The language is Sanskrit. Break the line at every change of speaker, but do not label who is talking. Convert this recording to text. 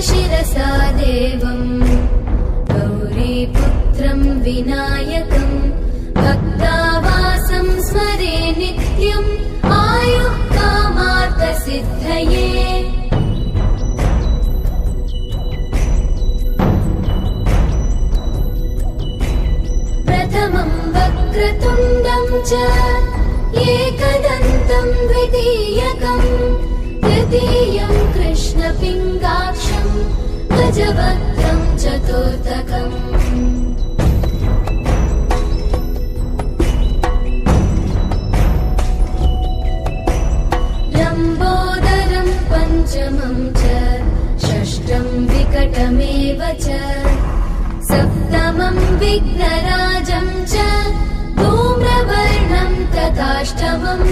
शिरसा देवम् गौरीपुत्रं विनायकं भक्तावासं स्मरे नित्यम् आयुः कामार्थसिद्धये प्रथमं वक्रतुण्डं च एकदन्तं द्वितीयकं तृतीयं कृष्णपिङ्गाक्षं गजवक्त्रं चतुर्थकम् लम्बोदरं पञ्चमं च षष्ठं विकटमेव च सप्तमं विघ्नराजं च धूम्रवर्णं तथाष्टमम्